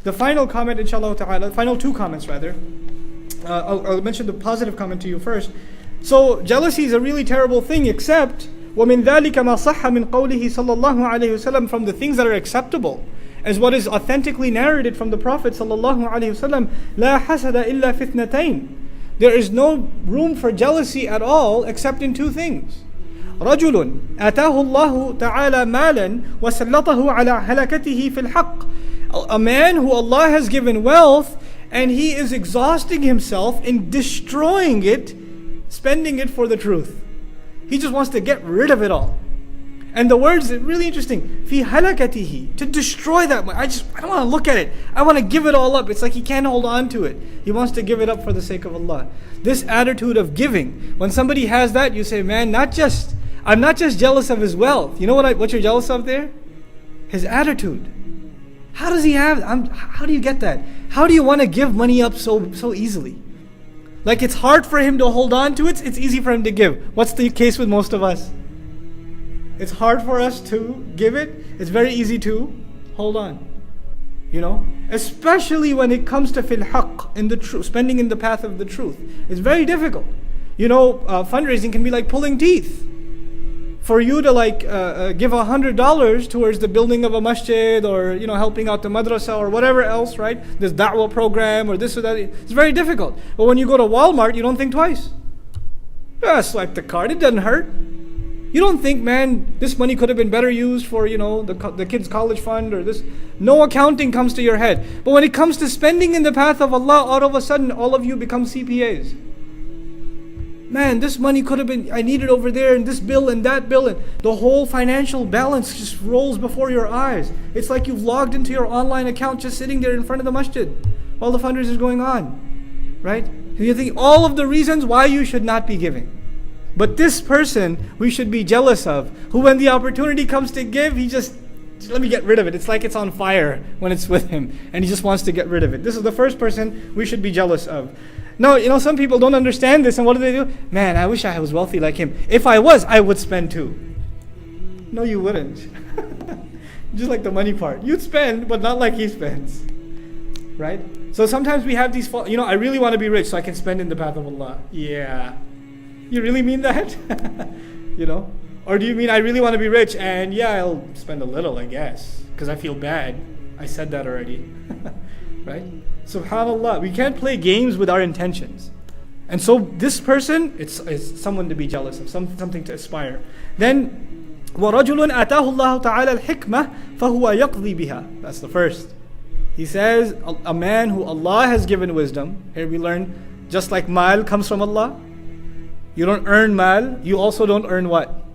The final comment, inshallah ta'ala, final two comments rather. I'll mention the positive comment to you first. So jealousy is a really terrible thing, except وَمِن ذَلِكَ مَا صَحَّ مِن قَوْلِهِ صَلَّى اللَّهُ عَلَيْهِ وسلم, from the things that are acceptable, as what is authentically narrated from the Prophet sallallahu alaihi wasallam, لا حسد إلا في اثنتين. There is no room for jealousy at all except in two things. رجل آتاه الله تعالى مالا وسلطه على هلكته في الحق. A man who Allah has given wealth and he is exhausting himself in destroying it, spending it for the truth. He just wants to get rid of it all. And the words are really interesting. في هلكته, to destroy that. I don't want to look at it. I want to give it all up. It's like he can't hold on to it. He wants to give it up for the sake of Allah. This attitude of giving, when somebody has that, you say, man, I'm not just jealous of his wealth. You know what you're jealous of there? His attitude. How does he have? How do you get that? How do you want to give money up so easily? Like it's hard for him to hold on to it. It's easy for him to give. What's the case with most of us? It's hard for us to give it. It's very easy to hold on. You know, especially when it comes to fil haqq, in the truth, spending in the path of the truth. It's very difficult. You know, fundraising can be like pulling teeth. For you to give $100 towards the building of a masjid, or helping out the madrasa or whatever else, right? This da'wah program or this or that, it's very difficult. But when you go to Walmart, you don't think twice. Swipe the card, it doesn't hurt. You don't think, man, this money could have been better used for the kids' college fund or this. No accounting comes to your head. But when it comes to spending in the path of Allah, all of a sudden all of you become CPAs. Man, this money could have been, I need it over there, and this bill and that bill, and the whole financial balance just rolls before your eyes. It's like you've logged into your online account just sitting there in front of the masjid while the fundraiser is going on, right? And you think all of the reasons why you should not be giving. But this person we should be jealous of, who when the opportunity comes to give, he just let me get rid of it. It's like it's on fire when it's with him, and he just wants to get rid of it. This is the first person we should be jealous of. No, some people don't understand this, and what do? Man, I wish I was wealthy like him. If I was, I would spend too. No, you wouldn't. Just like the money part. You'd spend, but not like he spends. Right? So sometimes we have these, I really want to be rich so I can spend in the path of Allah. Yeah. You really mean that? Or do you mean I really want to be rich and I'll spend a little, I guess, because I feel bad. I said that already. Right? SubhanAllah, we can't play games with our intentions. And so this person, it's someone to be jealous of, something to aspire. Then, وَرَجُلٌ آتَاهُ اللَّهُ تَعَالَى الْحِكْمَةِ فَهُوَ يَقْضِي بِهَا. That's the first. He says, a man who Allah has given wisdom. Here we learn, just like mal comes from Allah, you don't earn mal, you also don't earn what?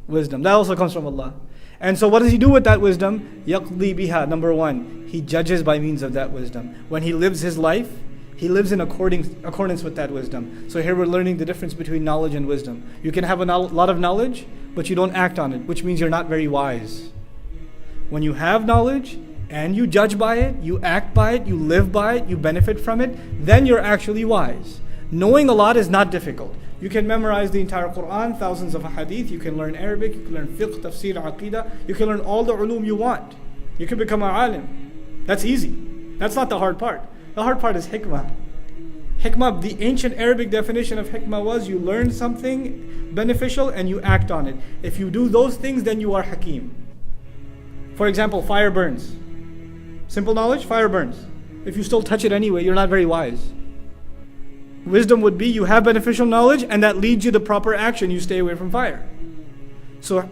Wisdom. That also comes from Allah. And so what does he do with that wisdom? يَقْضِي بِهَا. Number one, he judges by means of that wisdom. When he lives his life, he lives in accordance with that wisdom. So here we're learning the difference between knowledge and wisdom. You can have a lot of knowledge, but you don't act on it, which means you're not very wise. When you have knowledge and you judge by it, you act by it, you live by it, you benefit from it, then you're actually wise. Knowing a lot is not difficult. You can memorize the entire Quran, thousands of hadith, you can learn Arabic, you can learn fiqh, tafsir, aqidah, you can learn all the ulum you want. You can become an alim. That's easy. That's not the hard part. The hard part is hikmah. Hikmah, the ancient Arabic definition of hikmah was you learn something beneficial and you act on it. If you do those things, then you are hakim. For example, fire burns. Simple knowledge, fire burns. If you still touch it anyway, you're not very wise. Wisdom would be you have beneficial knowledge and that leads you to proper action. You stay away from fire. So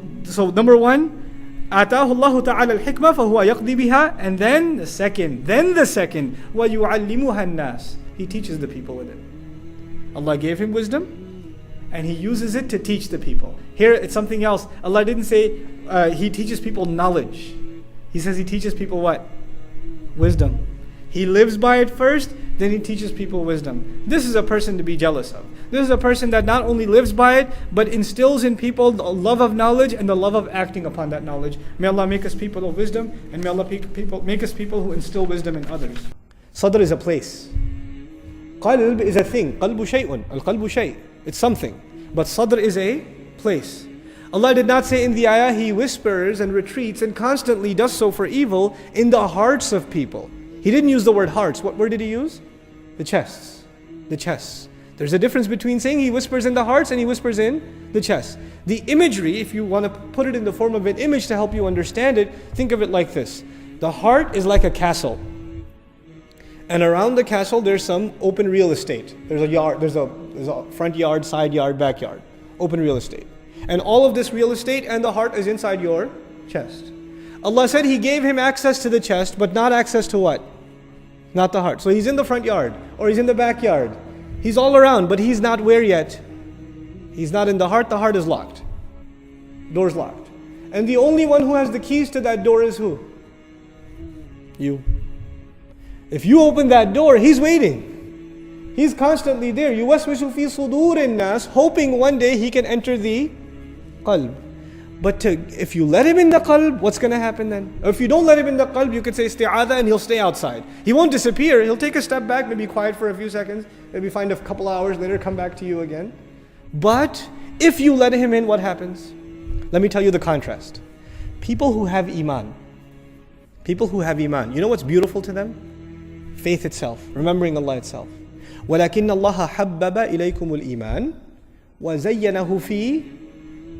number one, آتاه الله تعالى الحكمة فهو يقضي بها. And then the second, وَيُعَلِّمُهَا النَّاسِ. He teaches the people with it. Allah gave him wisdom and he uses it to teach the people. Here it's something else. Allah didn't say he teaches people knowledge. He says he teaches people what? Wisdom. He lives by it first, then he teaches people wisdom. This is a person to be jealous of. This is a person that not only lives by it, but instills in people the love of knowledge and the love of acting upon that knowledge. May Allah make us people of wisdom, and may Allah make us people who instill wisdom in others. Sadr is a place. Qalb is a thing. Qalbu shay'un. Al-qalbu shay'. It's something. But sadr is a place. Allah did not say in the ayah, He whispers and retreats and constantly does so for evil in the hearts of people. He didn't use the word hearts. What word did he use? The chests. The chests. There's a difference between saying he whispers in the hearts and he whispers in the chest. The imagery, if you want to put it in the form of an image to help you understand it, think of it like this. The heart is like a castle. And around the castle, there's some open real estate. There's a yard, there's a front yard, side yard, backyard. Open real estate. And all of this real estate and the heart is inside your chest. Allah said He gave him access to the chest, but not access to what? Not the heart. So he's in the front yard, or he's in the backyard. He's all around, but he's not where yet? He's not in the heart is locked. Door's locked. And the only one who has the keys to that door is who? You. If you open that door, he's waiting. He's constantly there. يُوَسْوِسُ فِي صُدُورِ النَّاسِ, hoping one day he can enter the qalb. But if you let him in the qalb, what's going to happen then? Or if you don't let him in the qalb, you could say isti'adha and he'll stay outside. He won't disappear. He'll take a step back, maybe quiet for a few seconds, maybe find a couple hours later, come back to you again. But if you let him in, what happens? Let me tell you the contrast. People who have iman, you know what's beautiful to them? Faith itself, remembering Allah itself. وَلَكِنَّ اللَّهَ حَبَّبَ إِلَيْكُمُ الْإِيمَانِ وَزَيَّنَهُ فِي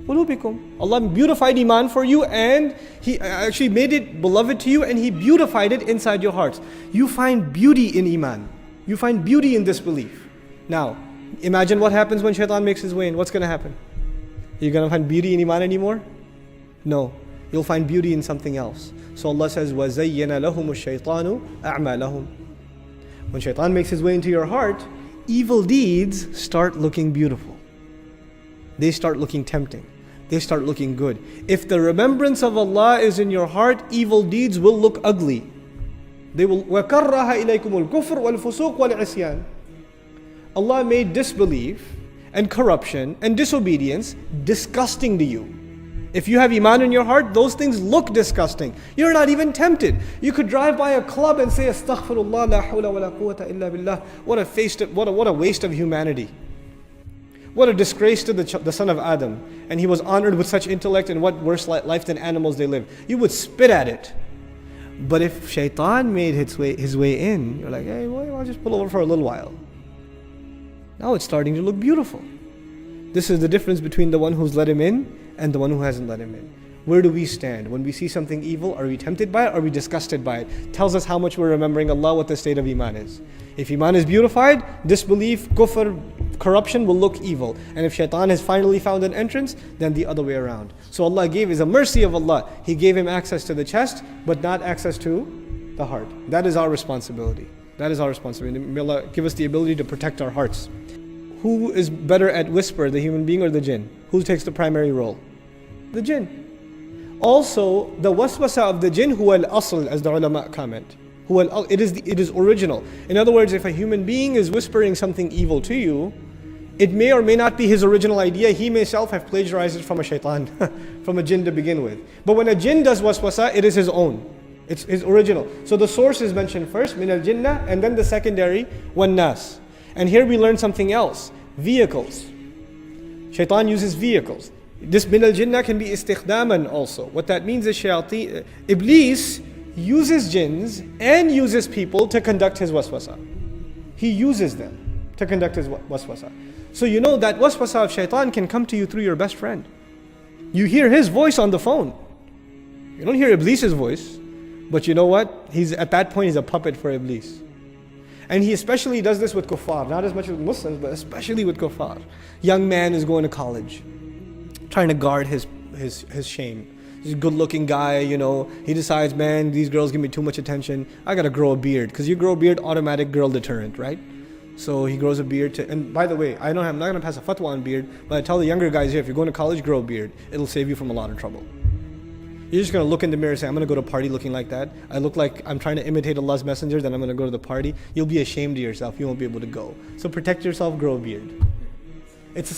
قُلُوبِكُمْ. Allah beautified iman for you, and He actually made it beloved to you, and He beautified it inside your hearts. You find beauty in iman. You find beauty in this belief. Now, imagine what happens when shaitan makes his way in. What's going to happen? You're going to find beauty in iman anymore? No. You'll find beauty in something else. So Allah says, وَزَيَّنَ لَهُمُ الشَّيْطَانُ أَعْمَالَهُم. When shaitan makes his way into your heart, evil deeds start looking beautiful. They start looking tempting. They start looking good. If the remembrance of Allah is in your heart, evil deeds will look ugly. They will وَكَرَّهَ إِلَيْكُمُ الْكُفْرُ وَالْفُسُوقُ وَالْعِصْيَانِ. Allah made disbelief and corruption and disobedience disgusting to you. If you have iman in your heart, those things look disgusting. You're not even tempted. You could drive by a club and say, Astaghfirullah, la hawla wa la quwwata illa billah. What a waste of humanity. What a disgrace to the son of Adam. And he was honored with such intellect, and what worse life than animals they live. You would spit at it. But if shaitan made his way in, you're like, hey, well, I'll just pull over for a little while. Now it's starting to look beautiful. This is the difference between the one who's let him in and the one who hasn't let him in. Where do we stand? When we see something evil, are we tempted by it or are we disgusted by it? Tells us how much we're remembering Allah, what the state of iman is. If iman is beautified, disbelief, kufr, corruption will look evil. And if shaitan has finally found an entrance, then the other way around. So Allah is a mercy of Allah. He gave him access to the chest, but not access to the heart. That is our responsibility. That is our responsibility. May Allah give us the ability to protect our hearts. Who is better at whisper, the human being or the jinn? Who takes the primary role? The jinn. Also, the waswasa of the jinn, huwa al-asl, as the ulama comment. It is original. In other words, if a human being is whispering something evil to you, it may or may not be his original idea. He may himself have plagiarized it from a shaitan, from a jinn to begin with. But when a jinn does waswasa, it is his own. It's his original. So the source is mentioned first, min al-jinnah, and then the secondary, wan nas. And here we learn something else. Vehicles. Shaitan uses vehicles. This min al-jinnah can be istikhdaman also. What that means is Iblis uses jinns and uses people to conduct his waswasa. He uses them to conduct his waswasa. So you know that waswasa of shaitan can come to you through your best friend. You hear his voice on the phone. You don't hear Iblis's voice. But you know what? At that point, he's a puppet for Iblis. And he especially does this with kuffar, not as much with Muslims, but especially with kuffar. Young man is going to college, trying to guard his shame. He's a good-looking guy, he decides, man, these girls give me too much attention. I gotta grow a beard, because you grow a beard, automatic girl deterrent, right? So he grows a beard. And by the way, I'm not gonna pass a fatwa on beard, but I tell the younger guys here, if you're going to college, grow a beard. It'll save you from a lot of trouble. You're just going to look in the mirror and say, I'm going to go to a party looking like that. I look like I'm trying to imitate Allah's messenger, then I'm going to go to the party. You'll be ashamed of yourself. You won't be able to go. So protect yourself, grow a beard.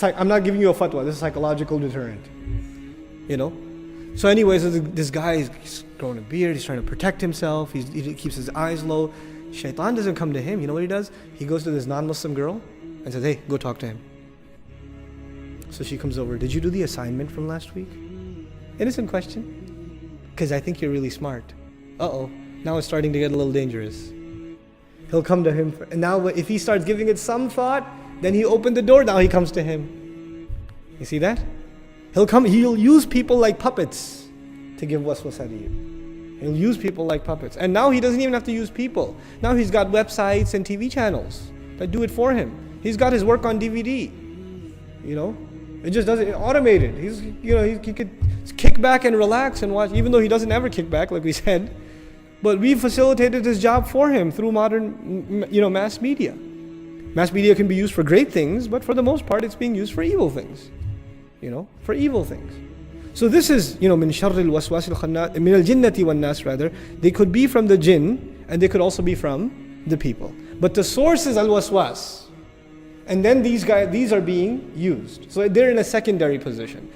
I'm not giving you a fatwa. This is a psychological deterrent. So anyways, this guy is growing a beard. He's trying to protect himself. He keeps his eyes low. Shaitan doesn't come to him. You know what he does? He goes to this non-Muslim girl and says, hey, go talk to him. So she comes over. Did you do the assignment from last week? Innocent question. Because I think you're really smart. Uh-oh. Now it's starting to get a little dangerous. He'll come to him, and now if he starts giving it some thought, then he opened the door, now he comes to him. You see that? He'll use people like puppets to give waswasa to you. He'll use people like puppets. And now he doesn't even have to use people. Now he's got websites and TV channels that do it for him. He's got his work on DVD. You know? It just does it automated. He could kick back and relax and watch, even though he doesn't ever kick back, like we said. But we facilitated his job for him through modern, mass media. Mass media can be used for great things, but for the most part, it's being used for evil things. For evil things. So this is, min sharri al-waswas al-khannas, min al-jinnati wan-nas rather. They could be from the jinn, and they could also be from the people. But the source is al-waswas. And then these are being used. So they're in a secondary position.